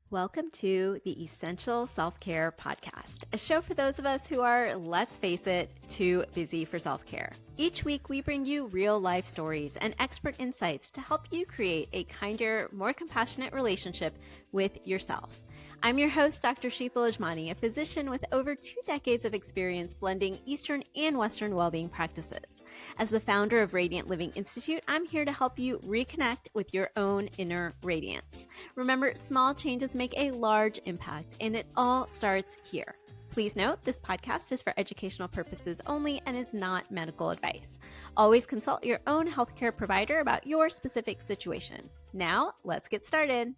Welcome to the Essential Self-Care Podcast, a show for those of us who are, let's face it, too busy for self-care. Each week, we bring you real-life stories and expert insights to help you create a kinder, more compassionate relationship with yourself. I'm your host, Dr. Sheetal Ajmani, a physician with over 2 decades of experience blending Eastern and Western well-being practices. As the founder of Radiant Living Institute, I'm here to help you reconnect with your own inner radiance. Remember, small changes make a large impact, and it all starts here. Please note, this podcast is for educational purposes only and is not medical advice. Always consult your own healthcare provider about your specific situation. Now, let's get started.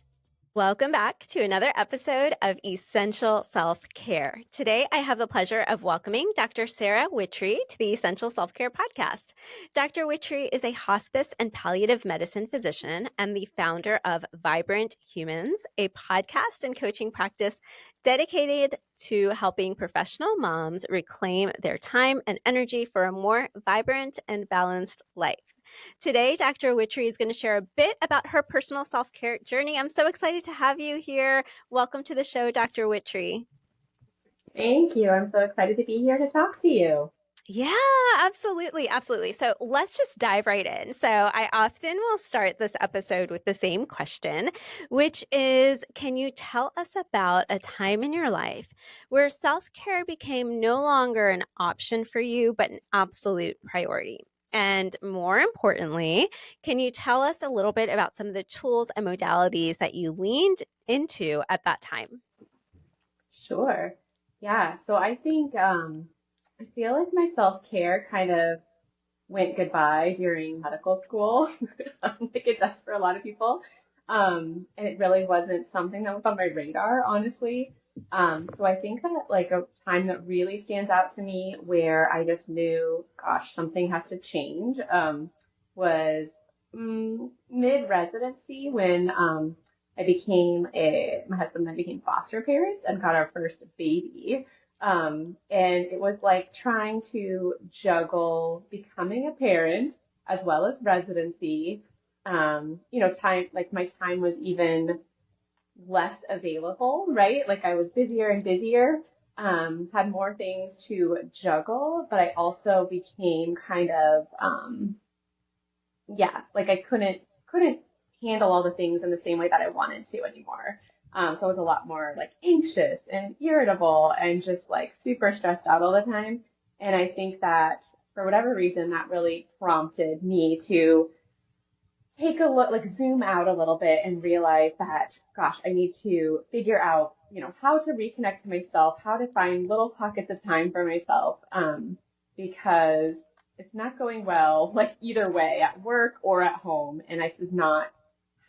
Welcome back to another episode of Essential Self-Care. Today, I have the pleasure of welcoming Dr. Sarah Wittry to the Essential Self-Care podcast. Dr. Wittry is a hospice and palliative medicine physician and the founder of Vibrant Humans, a podcast and coaching practice dedicated to helping professional moms reclaim their time and energy for a more vibrant and balanced life. Today, Dr. Wittry is going to share a bit about her personal self-care journey. I'm so excited to have you here. Welcome to the show, Dr. Wittry. Thank you. I'm so excited to be here to talk to you. Yeah, absolutely. Absolutely. So let's just dive right in. So I often will start this episode with the same question, which is, can you tell us about a time in your life where self-care became no longer an option for you, but an absolute priority? And more importantly, can you tell us a little bit about some of the tools and modalities that you leaned into at that time? Sure. Yeah. So I think I feel like my self-care kind of went goodbye during medical school, like it does for a lot of people. And it really wasn't something that was on my radar, honestly. So I think that like a time that really stands out to me where I just knew, gosh, something has to change, was mid-residency when my husband and I became foster parents and got our first baby. And it was like trying to juggle becoming a parent as well as residency. Time, like my time was even less available, right? Like I was busier and busier, had more things to juggle, but I also became kind of, yeah, like I couldn't handle all the things in the same way that I wanted to anymore. So I was a lot more like anxious and irritable and just like super stressed out all the time. And I think that for whatever reason, that really prompted me to take a look, like zoom out a little bit and realize that, gosh, I need to figure out, how to reconnect to myself, how to find little pockets of time for myself, because it's not going well, like either way, at work or at home. And this is not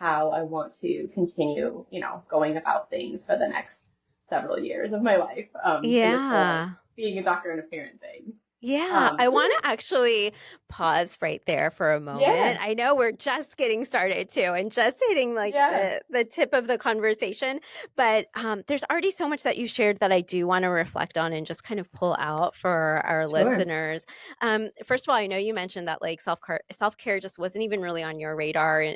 how I want to continue, going about things for the next several years of my life, in this whole Yeah. being a doctor and a parent thing. Yeah, I So want to actually pause right there for a moment. yeah, I know we're just getting started too and just hitting like yeah, the tip of the conversation, but there's already so much that you shared that I do want to reflect on and just kind of pull out for our sure. listeners. First of all, I know you mentioned that like self-care just wasn't even really on your radar,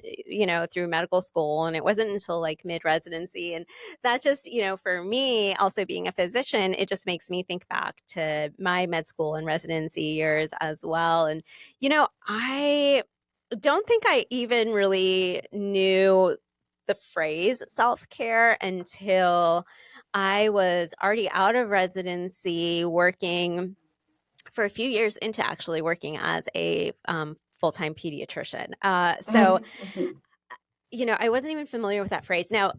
through medical school, and it wasn't until like mid-residency. And that just, for me, also being a physician, it just makes me think back to my med school and residency years as well. And, I don't think I even really knew the phrase self-care until I was already out of residency, working for a few years into actually working as a full-time pediatrician. So, Mhm. I wasn't even familiar with that phrase. Now,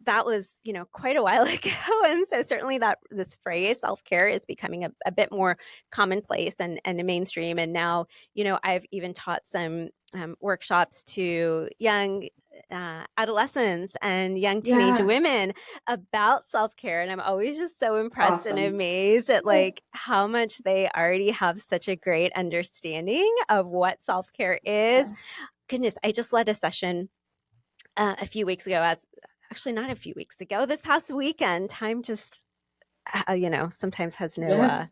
that was, quite a while ago. And so certainly that this phrase self-care is becoming a bit more commonplace and mainstream. And now, I've even taught some workshops to young adolescents and young teenage Yeah, women about self-care. And I'm always just so impressed and awesome. amazed at like how much they already have such a great understanding of what self-care is. Yeah. Goodness, I just led a session a few weeks ago, as actually not a few weeks ago, this past weekend. Time just, sometimes has no Yes.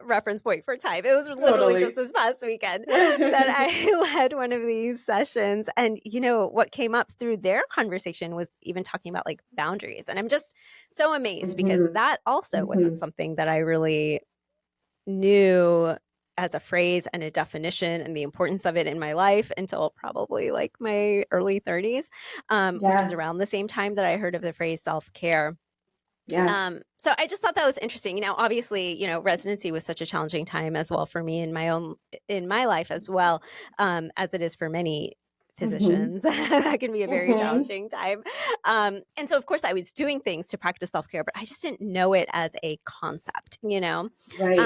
reference point for time. It was literally just Totally. this past weekend that I led one of these sessions. And, what came up through their conversation was even talking about like boundaries. And I'm just so amazed because Hmm. that also wasn't Hmm. something that I really knew as a phrase and a definition and the importance of it in my life until probably like my early 30s, which is Yeah. around the same time that I heard of the phrase self care. Yeah. So I just thought that was interesting. Obviously, residency was such a challenging time as well for me in my life as well, as it is for many Hmm. physicians. That can be a very Hmm. challenging time. And so, of course, I was doing things to practice self care, but I just didn't know it as a concept. Right.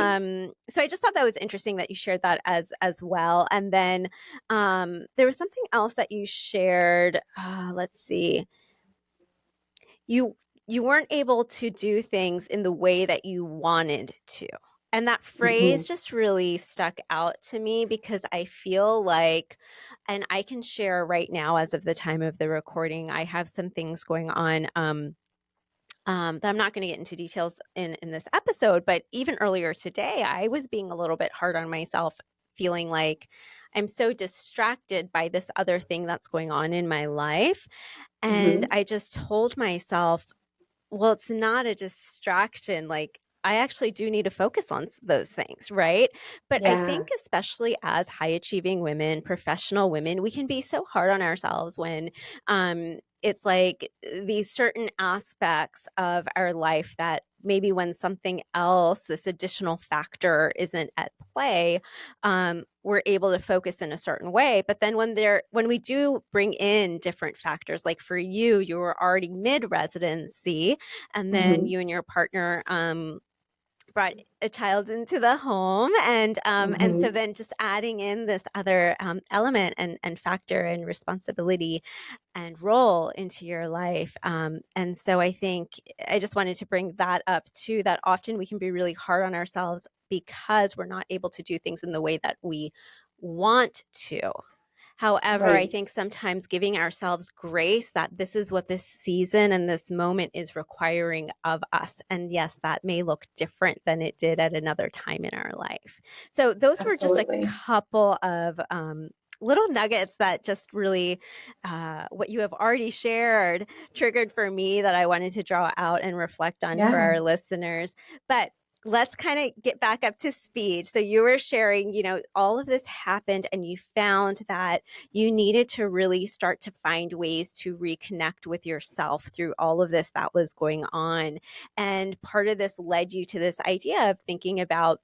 So I just thought that was interesting that you shared that as well. And then there was something else that you shared. Let's see, you you weren't able to do things in the way that you wanted to. And that Hmm. phrase just really stuck out to me because I feel like, and I can share right now, as of the time of the recording, I have some things going on that I'm not going to get into details in this episode. But even earlier today, I was being a little bit hard on myself, feeling like I'm so distracted by this other thing that's going on in my life. And Hmm. I just told myself, well, it's not a distraction. Like, I actually do need to focus on those things, right? But I Yeah. think, especially as high achieving women, professional women, we can be so hard on ourselves when it's like these certain aspects of our life that maybe when something else, this additional factor, isn't at play, we're able to focus in a certain way. But then when we do bring in different factors, like for you, you were already mid residency, and then Hmm. you and your partner brought a child into the home, and so Hmm. then just adding in this other element and factor and responsibility and role into your life. And so I think I just wanted to bring that up too, that often we can be really hard on ourselves because we're not able to do things in the way that we want to. However, I Right. think sometimes giving ourselves grace that this is what this season and this moment is requiring of us. And yes, that may look different than it did at another time in our life. So, those were just a Absolutely. couple of little nuggets that just really, what you have already shared, triggered for me that I wanted to draw out and reflect on for Yeah. our listeners. But let's kind of get back up to speed. So you were sharing, all of this happened and you found that you needed to really start to find ways to reconnect with yourself through all of this that was going on. And part of this led you to this idea of thinking about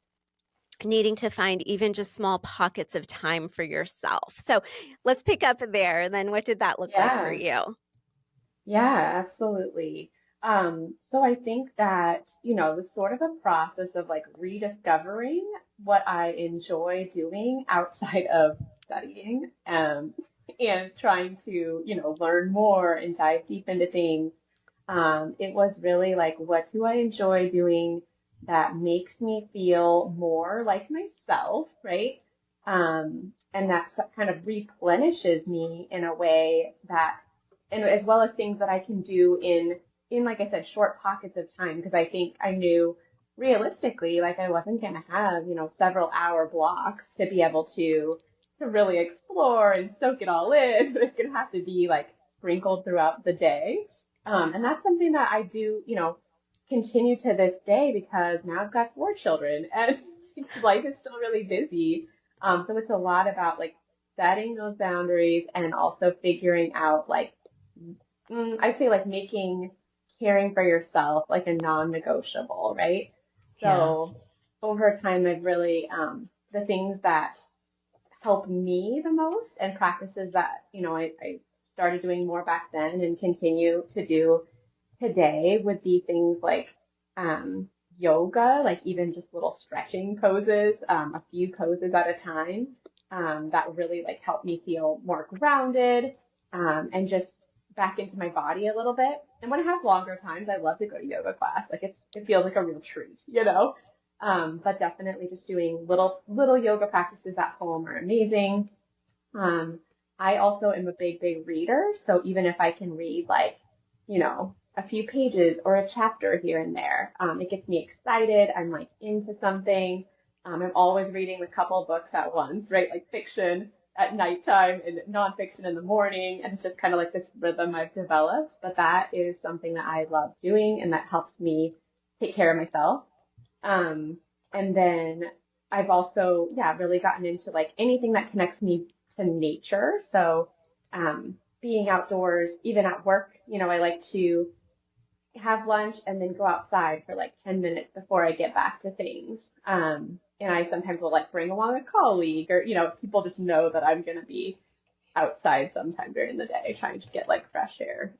needing to find even just small pockets of time for yourself. So let's pick up there. And then what did that look like for Yeah. you? Yeah, absolutely. So I think that, the sort of a process of like rediscovering what I enjoy doing outside of studying, and trying to, learn more and dive deep into things. It was really like, what do I enjoy doing that makes me feel more like myself, right? And that kind of replenishes me in a way that, and as well as things that I can do in like I said, short pockets of time, because I think I knew realistically, like I wasn't gonna have, several hour blocks to be able to really explore and soak it all in. It's gonna have to be like sprinkled throughout the day. And that's something that I do, continue to this day because now I've got 4 children and life is still really busy. So it's a lot about like setting those boundaries and also figuring out like, I'd say like making caring for yourself like a non-negotiable, right? Yeah. So over time, I've really, the things that help me the most and practices that, I started doing more back then and continue to do today would be things like yoga, like even just little stretching poses, a few poses at a time, that really like help me feel more grounded, and just back into my body a little bit. And when I have longer times, I love to go to yoga class. Like it feels like a real treat, you know? But definitely just doing little yoga practices at home are amazing. Um, I also am a big reader, so even if I can read like, a few pages or a chapter here and there. It gets me excited. I'm like into something. I'm always reading a couple of books at once, right? Like fiction at nighttime and nonfiction in the morning. And it's just kind of like this rhythm I've developed. But that is something that I love doing and that helps me take care of myself. Um, and then I've also, yeah, really gotten into like anything that connects me to nature. So, being outdoors, even at work, I like to have lunch and then go outside for like 10 minutes before I get back to things. And I sometimes will like bring along a colleague or, people just know that I'm going to be outside sometime during the day trying to get like fresh air.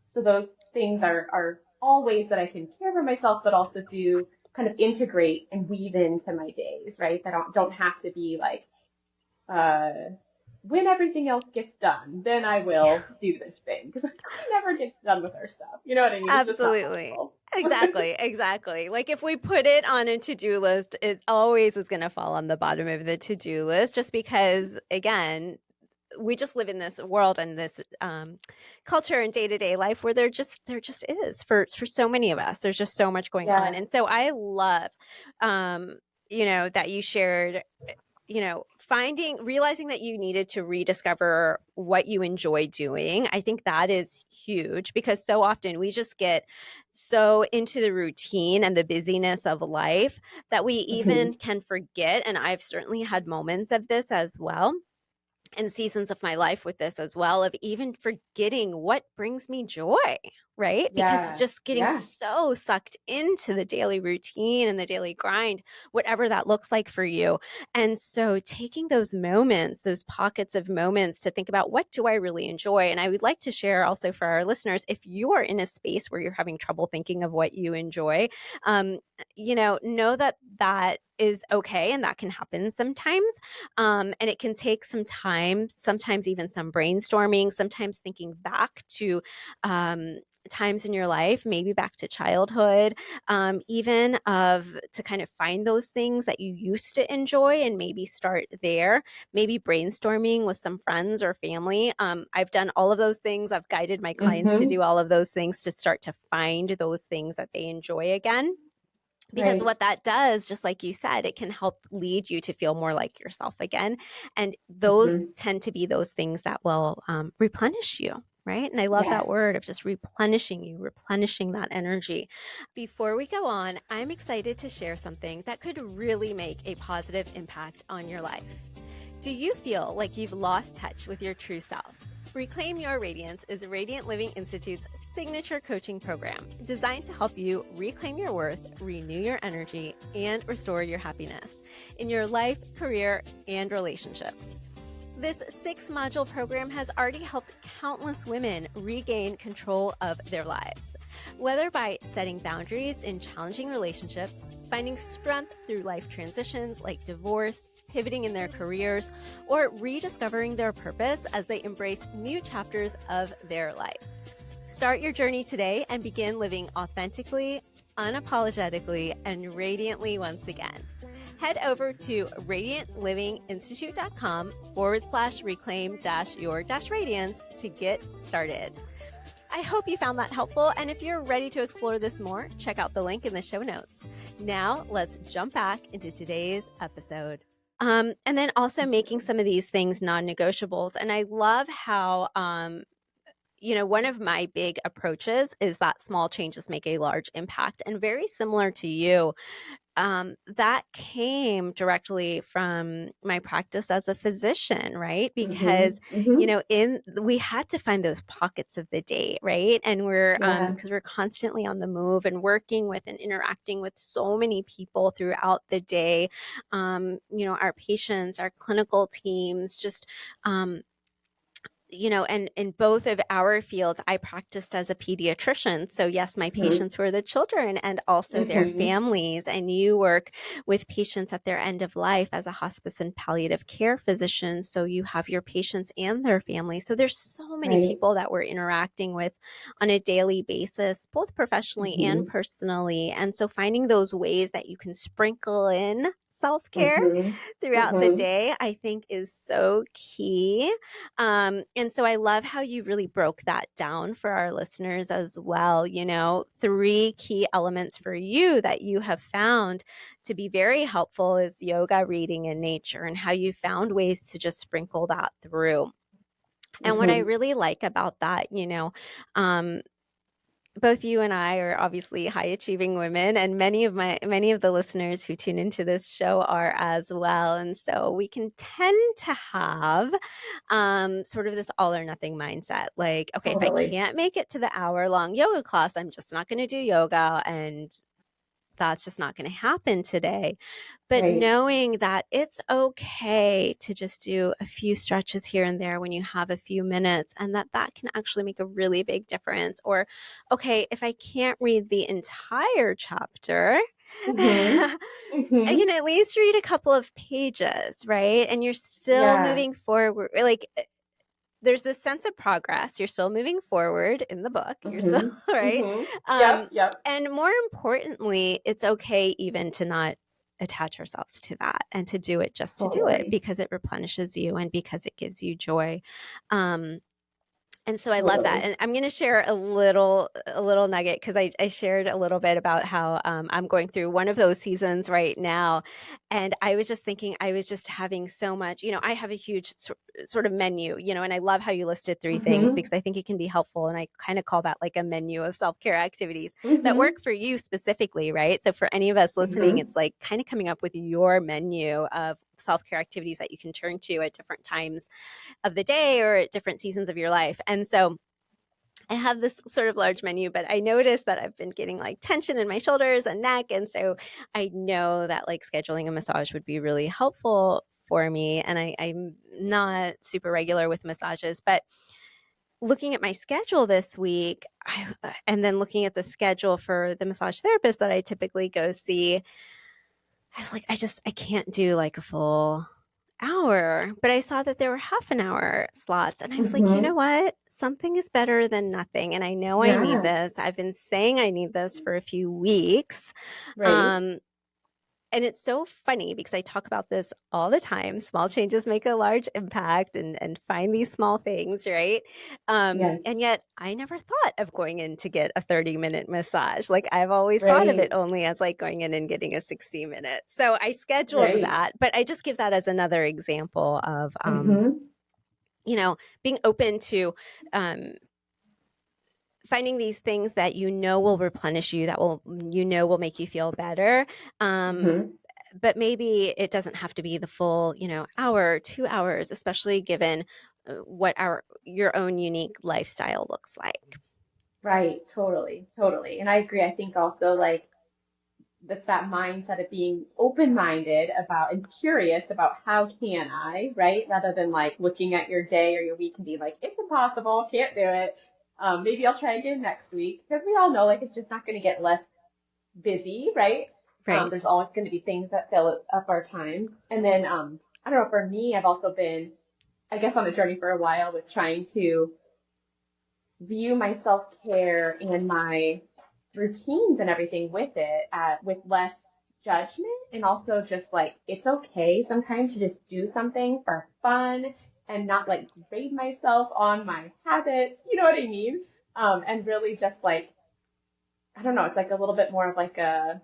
So those things are all ways that I can care for myself, but also do kind of integrate and weave into my days, right? That don't have to be like, uh, when everything else gets done, then I will do this thing. Because like, who never gets done with our stuff? You know what I mean? It's just not Absolutely. possible. Exactly. Like if we put it on a to-do list, it always is going to fall on the bottom of the to-do list just because, again, we just live in this world and this culture and day-to-day life where there just is for so many of us. There's just so much going on. Yeah. And so I love that you shared realizing that you needed to rediscover what you enjoy doing. I think that is huge because so often we just get so into the routine and the busyness of life that we Hmm. even can forget. And I've certainly had moments of this as well and seasons of my life with this as well, of even forgetting what brings me joy, right? Because it's Yeah. just getting Yeah. so sucked into the daily routine and the daily grind, whatever that looks like for you. And so taking those moments, those pockets of moments to think about what do I really enjoy? And I would like to share also for our listeners, if you are in a space where you're having trouble thinking of what you enjoy, know that that is okay and that can happen sometimes. And it can take some time, sometimes even some brainstorming, sometimes thinking back to times in your life, maybe back to childhood, even of to kind of find those things that you used to enjoy and maybe start there, maybe brainstorming with some friends or family. I've done all of those things. I've guided my clients to Hmm. do all of those things to start to find those things that they enjoy again. Because Right. what that does, just like you said, it can help lead you to feel more like yourself again. And those Hmm. tend to be those things that will replenish you. Right. And I love that Yes. word of just replenishing you, replenishing that energy. Before we go on, I'm excited to share something that could really make a positive impact on your life. Do you feel like you've lost touch with your true self? Reclaim Your Radiance is Radiant Living Institute's signature coaching program designed to help you reclaim your worth, renew your energy, and restore your happiness in your life, career, and relationships. This 6-module program has already helped countless women regain control of their lives. Whether by setting boundaries in challenging relationships, finding strength through life transitions like divorce, pivoting in their careers, or rediscovering their purpose as they embrace new chapters of their life. Start your journey today and begin living authentically, unapologetically, and radiantly once again. Head over to radiantlivinginstitute.com/reclaim-your-radiance to get started. I hope you found that helpful, and if you're ready to explore this more, check out the link in the show notes. Now, let's jump back into today's episode. And then also making some of these things non-negotiables. And I love how, one of my big approaches is that small changes make a large impact. And very similar to you, that came directly from my practice as a physician, right? Hmm. Because, Hmm. we had to find those pockets of the day, right? And Yeah. because we're constantly on the move and working with and interacting with so many people throughout the day, our patients, our clinical teams, just, and in both of our fields, I practiced as a pediatrician. So, yes, my Hmm. patients were the children and also their Hmm. families. And you work with patients at their end of life as a hospice and palliative care physician. So, you have your patients and their families. So, there's so many Right. people that we're interacting with on a daily basis, both professionally and Hmm. personally. And so, finding those ways that you can sprinkle in self-care Mm-hmm. throughout the Mm-hmm. day, I think is so key. And so I love how you really broke that down for our listeners as well. You know, 3 key elements for you that you have found to be very helpful is yoga, reading, and nature, and how you found ways to just sprinkle that through. And what I Mm-hmm. really like about that, you know, um, both you and I are obviously high achieving women, and many of the listeners who tune into this show are as well. And so we can tend to have sort of this all or nothing mindset. Like, okay, if I Totally. can't make it to the hour-long yoga class, I'm just not going to do yoga, and that's just not going to happen today. But Right. knowing that it's okay to just do a few stretches here and there when you have a few minutes, and that that can actually make a really big difference. Or, okay, if I can't read the entire chapter, Mm-hmm. I Mm-hmm. can at least read a couple of pages, right? And you're still Yeah. moving forward. Like, there's this sense of progress. You're still moving forward in the book. You're still Mm-hmm. right. Mm-hmm. Yep. Um, Yep. and more importantly, it's okay even to not attach ourselves to that and to do it just to do it Totally. because it replenishes you and because it gives you joy. Um, and so I love that. Totally. And I'm going to share a little nugget because I shared a little bit about how I'm going through one of those seasons right now. And I was just thinking, I was just having so much, you know, I have a huge sort of menu, you know, and I love how you listed 3 things Mm-hmm. because I think it can be helpful. And I kind of call that like a menu of self-care activities that Mm-hmm. work for you specifically, right? So for any of us listening, Mm-hmm. it's like kind of coming up with your menu of self-care activities that you can turn to at different times of the day or at different seasons of your life. And so I have this sort of large menu, but I noticed that I've been getting like tension in my shoulders and neck. And so I know that like scheduling a massage would be really helpful for me. And I'm not super regular with massages, but looking at my schedule this week, and then looking at the schedule for the massage therapist that I typically go see, I was like, I can't do like a full hour. But I saw that there were half an hour slots. And I was like, you Mm-hmm. know what? Something is better than nothing. And I know I need Yeah. this. I've been saying I need this for a few weeks. Right. Um, and it's so funny because I talk about this all the time. Small changes make a large impact, and find these small things, right? Yes. And yet I never thought of going in to get a 30-minute massage. Like I've always thought of it Right. only as like going in and getting a 60 minute. So I scheduled Right. that, but I just give that as another example of, Mm-hmm. you know, being open to, um, finding these things that you know will replenish you, that will, you know, will make you feel better. Um, Mm-hmm. but maybe it doesn't have to be the full, you know, hour, 2 hours, especially given what our your own unique lifestyle looks like. Right. Totally. Totally. And I agree. I think also like that's that mindset of being open-minded about and curious about how can I, right? Rather than like looking at your day or your week and be like, it's impossible, can't do it. Maybe I'll try again next week because we all know like it's just not going to get less busy, right? Right. There's always going to be things that fill up our time. And then I don't know, for me, I've also been, I guess, on a journey for a while with trying to view my self-care and my routines and everything with it with less judgment and also just like it's okay sometimes to just do something for fun and not like grade myself on my habits, you know what I mean? And really just like I don't know, it's like a little bit more of like a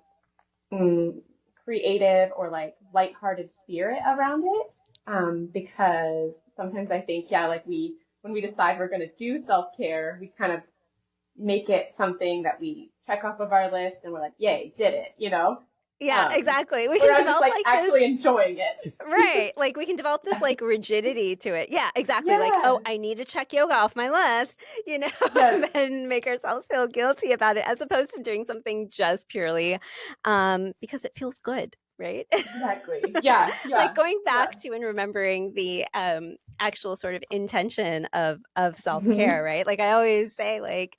mm, creative or like lighthearted spirit around it. Because sometimes I think, yeah, like when we decide we're going to do self-care, we kind of make it something that we check off of our list and we're like, yay, did it, you know? Yeah, exactly. We can Whereas just develop like like those. actually enjoing it. Right. Like we can develop this like rigidity to it. Yeah, exactly. Like, oh, Yeah. I need to check yoga off my list, you know, and Yes, then make ourselves feel guilty about it as opposed to doing something just purely because it feels good, right? exactly. Yeah, Like yeah, going yeah. back to and remembering the actual sort of intention of self-care, Hmm. right? Like I always say, like,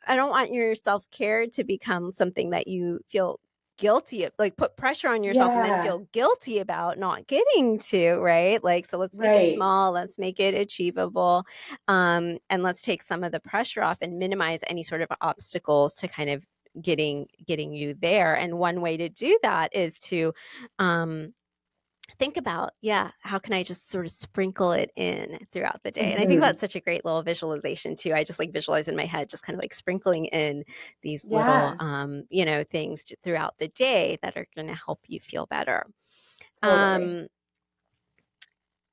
I don't want your self-care to become something that you feel guilty, like put pressure on yourself and then Yeah, feel guilty about not getting to, right? Like, so let's make it right. small, let's make it achievable, and let's take some of the pressure off and minimize any sort of obstacles to kind of getting you there. And one way to do that is to think about, how can I just sort of sprinkle it in throughout the day? And I think Hmm. that's such a great little visualization too. I just like visualize in my head, just kind of like sprinkling in these little, Yeah, things throughout the day that are going to help you feel better. totally. Um,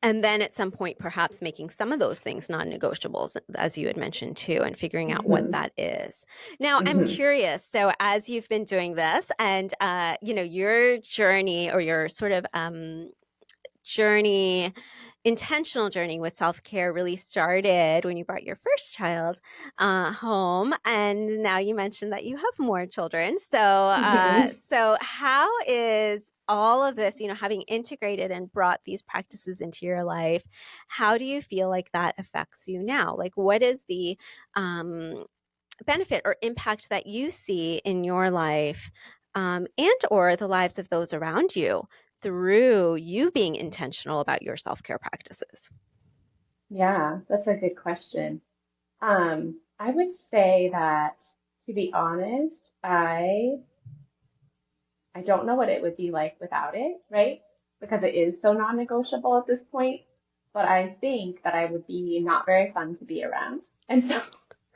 and then at some point, perhaps making some of those things non-negotiables, as you had mentioned too, and figuring out what Hmm. that is. Now, I'm Hmm. curious. So, as you've been doing this, and your journey or your sort of journey, intentional journey with self-care really started when you brought your first child home, and now you mentioned that you have more children. So Hmm. so how is all of this, having integrated and brought these practices into your life, how do you feel like that affects you now? Like, what is the um benefit or impact that you see in your life, and or the lives of those around you, through you being intentional about your self-care practices? Yeah, that's a good question. I would say that, to be honest, I don't know what it would be like without it, right? Because it is so non-negotiable at this point. But I think that I would be not very fun to be around. And so,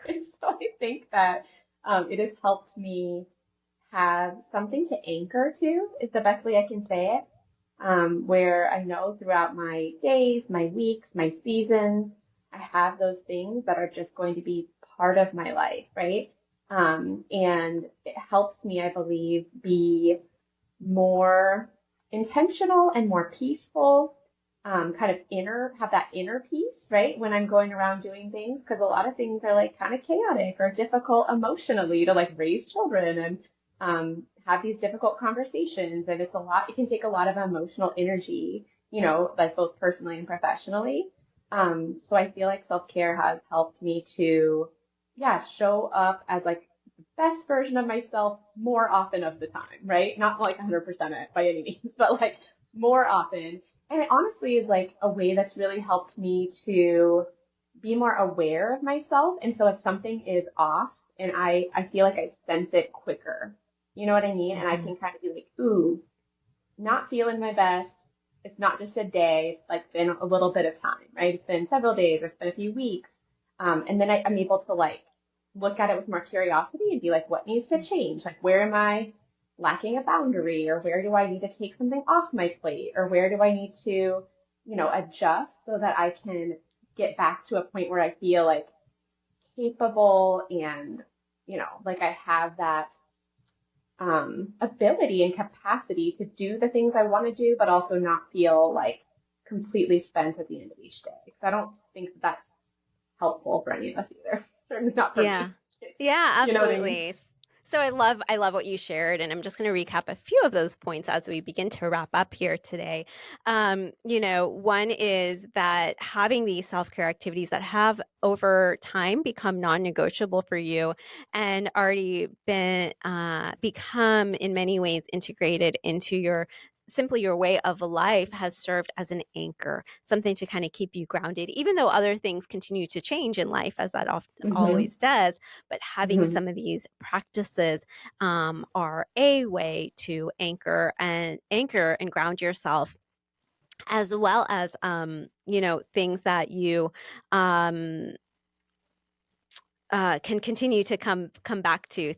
and so I think that it has helped me have something to anchor to, is the best way I can say it. Where I know throughout my days, my weeks, my seasons, I have those things that are just going to be part of my life, right? And it helps me, I believe, be more intentional and more peaceful, kind of have that inner peace, right? When I'm going around doing things, because a lot of things are like kind of chaotic or difficult emotionally to like raise children and have these difficult conversations. And it's a lot, it can take a lot of emotional energy, like both personally and professionally. So I feel like self-care has helped me to, yeah, show up as like best version of myself more often of the time, right? Not like 100% it by any means, but like more often. And it honestly is like a way that's really helped me to be more aware of myself. And so if something is off and I feel like I sense it quicker, you know what I mean? And I Mm-hmm. can kind of be like, ooh, not feeling my best. It's not just a day. It's like been a little bit of time, right? It's been several days or it's been a few weeks. And then I'm able to like look at it with more curiosity and be like, what needs to change? Like, where am I lacking a boundary, or where do I need to take something off my plate, or where do I need to, adjust so that I can get back to a point where I feel like capable and, like I have that ability and capacity to do the things I want to do, but also not feel like completely spent at the end of each day. Because I don't think that that's helpful for any of us either. Certainly not for Yeah. me. Yeah, You know what I mean? absolutely. So I love what you shared, and I'm just going to recap a few of those points as we begin to wrap up here today. One is that having these self-care activities that have over time become non-negotiable for you and already been become in many ways integrated into your simply your way of life has served as an anchor, something to kind of keep you grounded, even though other things continue to change in life, as that often Hmm. always does. But having Hmm. some of these practices are a way to anchor and ground yourself, as well as things that you um, can continue to come back to,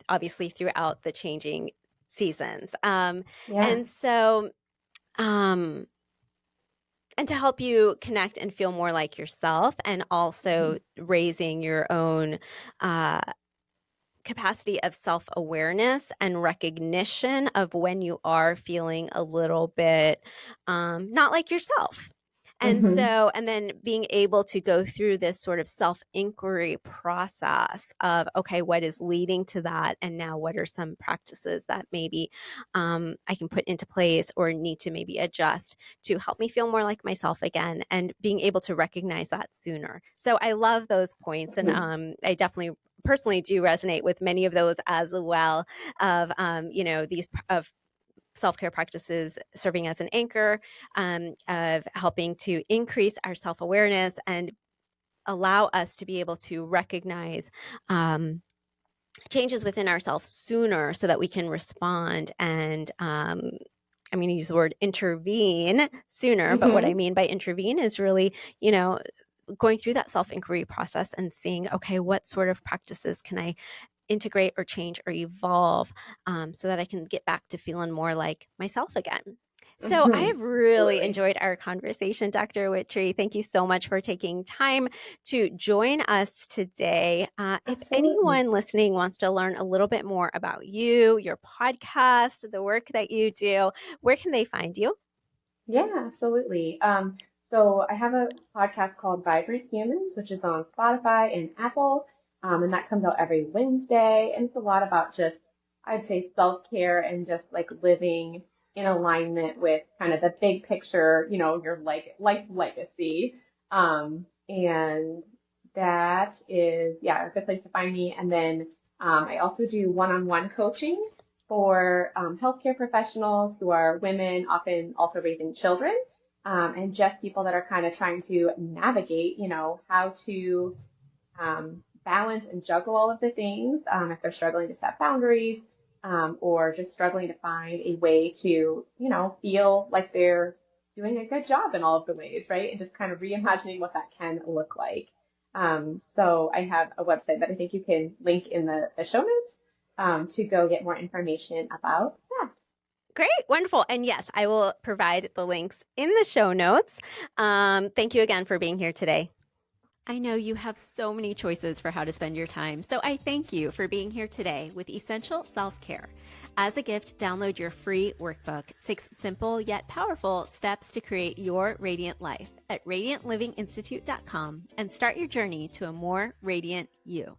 obviously throughout the changing seasons. Yeah. And so um, and to help you connect and feel more like yourself, and Hmm. also raising your own uh, capacity of self awareness and recognition of when you are feeling a little bit not like yourself. And Hmm. so, and then being able to go through this sort of self inquiry process of, okay, what is leading to that? And now, what are some practices that maybe I can put into place or need to maybe adjust to help me feel more like myself again? And being able to recognize that sooner. So, I love those points. And Hmm. I definitely personally do resonate with many of those as well, of these of self-care practices serving as an anchor, of helping to increase our self-awareness and allow us to be able to recognize changes within ourselves sooner so that we can respond and I'm going to use the word intervene sooner, but what I mean by intervene is really, going through that self-inquiry process and seeing, okay, what sort of practices can I integrate or change or evolve so that I can get back to feeling more like myself again. So I have really enjoyed our conversation, Dr. Wittry. Thank you so much for taking time to join us today. If anyone listening wants to learn a little bit more about you, your podcast, the work that you do, where can they find you? Yeah, absolutely. So I have a podcast called Vibrant Humans, which is on Spotify and Apple, and that comes out every Wednesday. And it's a lot about just, I'd say, self-care and just like living in alignment with kind of the big picture, your like life legacy. And that is, yeah, a good place to find me. And then I also do one-on-one coaching for healthcare professionals who are women, often also raising children, and just people that are kind of trying to navigate, how to balance and juggle all of the things if they're struggling to set boundaries or just struggling to find a way to, feel like they're doing a good job in all of the ways, right? And just kind of reimagining what that can look like. So I have a website that I think you can link in the show notes to go get more information about that. Great. Wonderful. And yes, I will provide the links in the show notes. Thank you again for being here today. I know you have so many choices for how to spend your time, so I thank you for being here today with Essential Self-Care. As a gift, download your free workbook, 6 simple yet powerful steps to create your radiant life at radiantlivinginstitute.com and start your journey to a more radiant you.